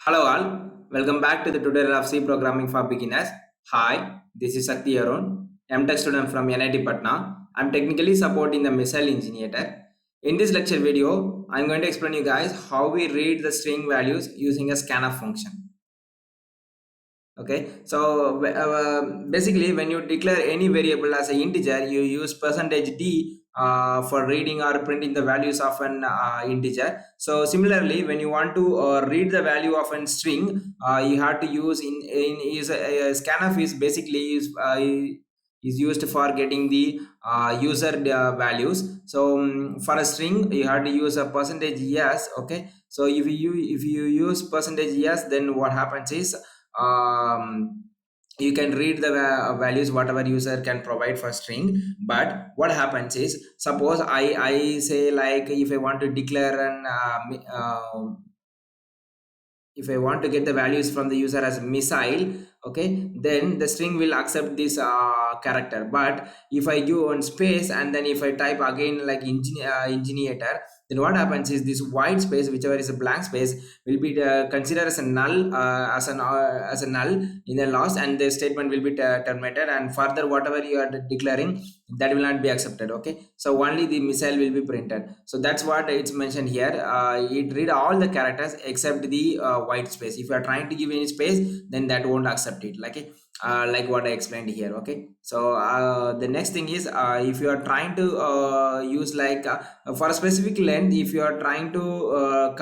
Hello all, welcome back to the tutorial of C programming for beginners. Hi, this is Sakti Arun, MTech student from NIT Patna. I'm technically supporting the missile engineer. In this lecture video, I'm going to explain you guys how we read the string values using a scanf function. Okay, so basically when you declare any variable as an integer, you use percentage d for reading or printing the values of an integer. So similarly, when you want to read the value of a string, you have to use in is scanf is basically is used for getting the user values. So for a string you have to use a percentage yes. Okay, so if you use percentage yes, then what happens is um, you can read the values whatever user can provide for string. But what happens is, suppose I say, like, if I want to declare an if I want to get the values from the user as missile, okay, then the string will accept this character. But if I give one space and then if I type again like engineer, then what happens is this white space, whichever is a blank space, will be considered as a null, as a null in the loss, and the statement will be terminated. And further, whatever you are declaring, that will not be accepted. Okay, so only the missile will be printed. So that's what it's mentioned here. It read all the characters except the white space. If you are trying to give any space, then that won't accept it, like what I explained here. Okay, so the next thing is, if you are trying to use for a specific length, if you are trying to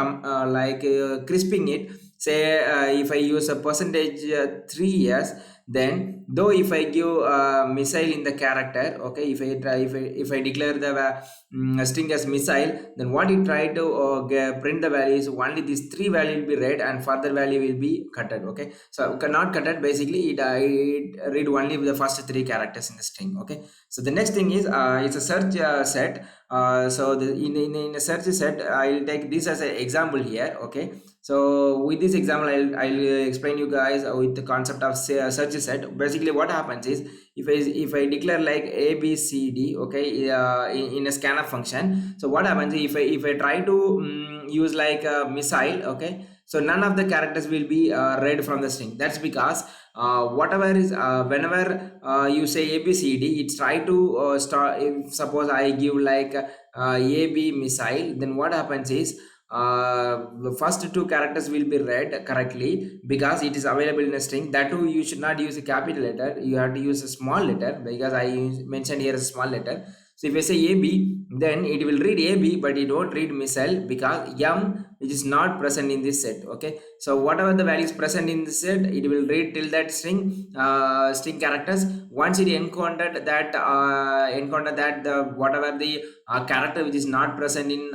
crisping it, say if I use a percentage 3 years, then though if I give missile in the character, okay, if I declare the string as missile, then what it try to print the value is only these three value will be read and further value will be cutted. Okay, so cannot cut it. Basically it read only the first three characters in the string. Okay, so the next thing is, it's a search set. So in a search set, I'll take this as an example here. Okay, so with this example, I'll explain you guys with the concept of search set. Basically what happens is, if I declare like a b c d, okay, in a scanf function, so what happens if I try to use like a missile, okay, so none of the characters will be read from the string. That's because whatever is whenever you say abcd, it's try to start. If suppose I give like ab missile, then what happens is, the first two characters will be read correctly because it is available in a string. That too, you should not use a capital letter, you have to use a small letter, because mentioned here a small letter. So if I say AB, then it will read AB, but it won't read missile because M, which is not present in this set. Okay, so whatever the values present in this set, it will read till that string characters. Once it encounter that the whatever the character which is not present in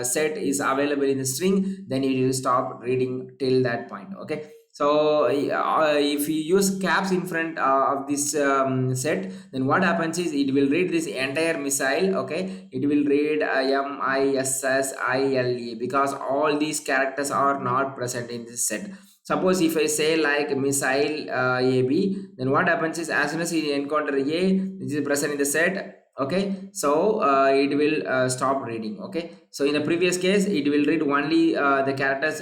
set is available in the string, then it will stop reading till that point. Okay, so if you use caps in front of this set, then what happens is it will read this entire missile. Okay, it will read missile because all these characters are not present in this set. Suppose if I say like missile ab, then what happens is, as soon as you encounter a which is present in the set, okay, so it will stop reading. Okay, so in the previous case, it will read only the characters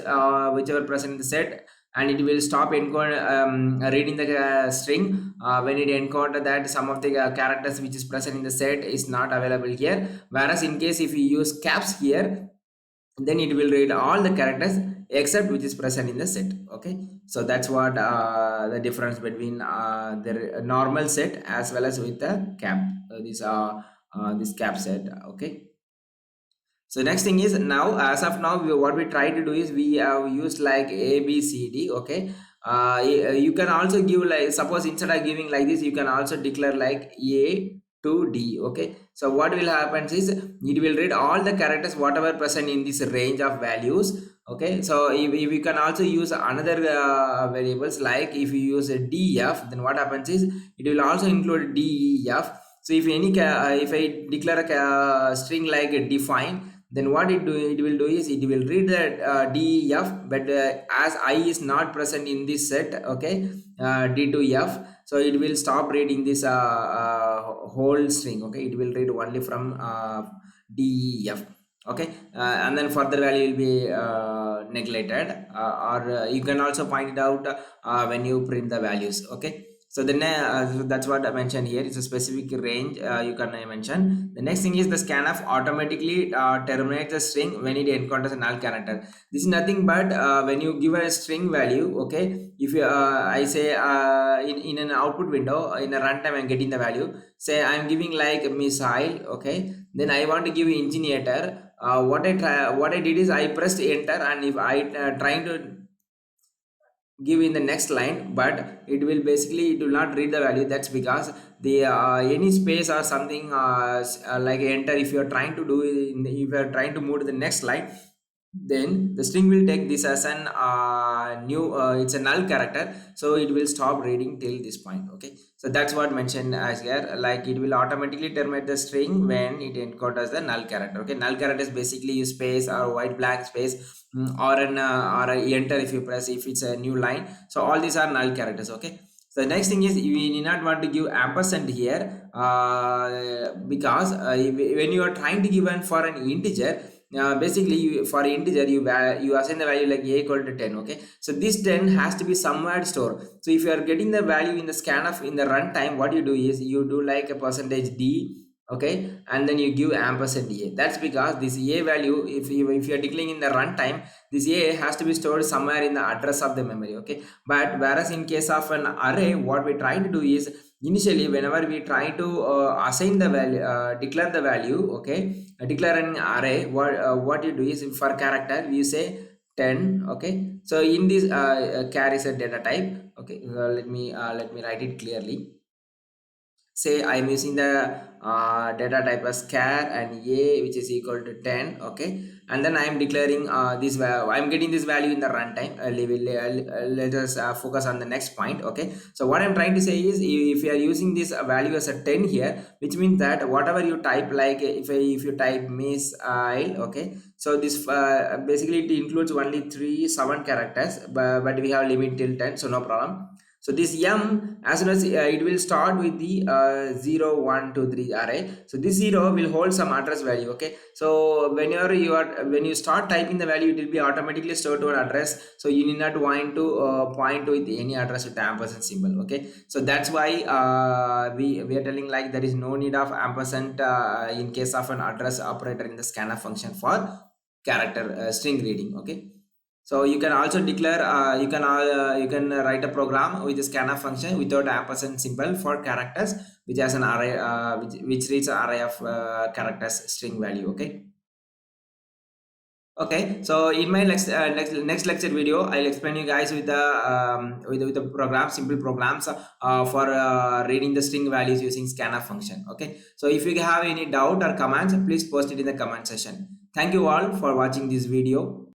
whichever present in the set, and it will stop reading the string when it encounter that some of the characters which is present in the set is not available here. Whereas in case if you use caps here, then it will read all the characters except which is present in the set. Okay, so that's what the difference between the normal set as well as with the cap, this cap set. Okay, so next thing is, now as of now what we try to do is, we have used like a b c d. Okay, you can also give, like, suppose instead of giving like this, you can also declare like a to d. Okay, so what will happen is, it will read all the characters whatever present in this range of values. Okay, so if you can also use another variables, like if you use a def, then what happens is, it will also include def. So if I declare a string like define, then what it will do is, it will read the def, but as I is not present in this set. Okay, d to f, so it will stop reading this whole string. Okay, it will read only from def. okay, and then further value will be neglected, or you can also point it out when you print the values, okay. So so that's what I mentioned here. It's a specific range you can mention. The next thing is the scanf automatically terminates the string when it encounters a null character. This is nothing but when you give a string value, okay. If you I say in an output window in a runtime I'm getting the value. Say I'm giving like missile, okay. Then I want to give engineer. What I did is I pressed enter, and if I trying to give in the next line, but it will basically it will not read the value. That's because the any space or something like enter, if you are trying to do if you are trying to move to the next line, then the string will take this as an new it's a null character, so it will stop reading till this point, okay. So that's what mentioned as here, like it will automatically terminate the string when it encounters the null character, okay. Null character is basically you space or white blank space, or an or a enter if you press, if it's a new line. So all these are null characters, okay. So the next thing is we need not want to give ampersand here, because when you are trying to give one for an integer, basically for integer you assign the value like a equal to 10, okay. So this 10 has to be somewhere stored. So if you are getting the value in the scanf in the runtime, what you do is you do like a percentage d, okay, and then you give ampersand a. That's because this a value, if you are declaring in the runtime, this a has to be stored somewhere in the address of the memory, okay. But whereas in case of an array, what we try to do is initially whenever we try to assign the value, declare the value, okay, declare an array, what you do is for character you say 10, okay. So in this carries a data type, okay. Let me write it clearly. Say I'm using the data type as char and a, which is equal to 10, okay. And then I'm declaring this I'm getting this value in the runtime. Let us focus on the next point, okay. So what I'm trying to say is if you are using this value as a 10 here, which means that whatever you type, like if you type missile, okay. So this basically it includes only 7 characters, but we have limit till 10, so no problem. So this m, as soon as it will start with the 0 1 2 3 array. So this 0 will hold some address value, okay. So whenever when you start typing the value, it will be automatically stored to an address, so you need not want to point with any address with the ampersand symbol, okay. So that's why we are telling like there is no need of ampersand in case of an address operator in the scanf function for character string reading, okay. So you can also declare you can write a program with the scanf function without ampersand symbol for characters, which has an array which reads an array of characters string value, okay. Okay, so in my next lecture video, I'll explain you guys with the with the program, simple programs for reading the string values using scanf function, okay. So if you have any doubt or comments, please post it in the comment section. Thank you all for watching this video.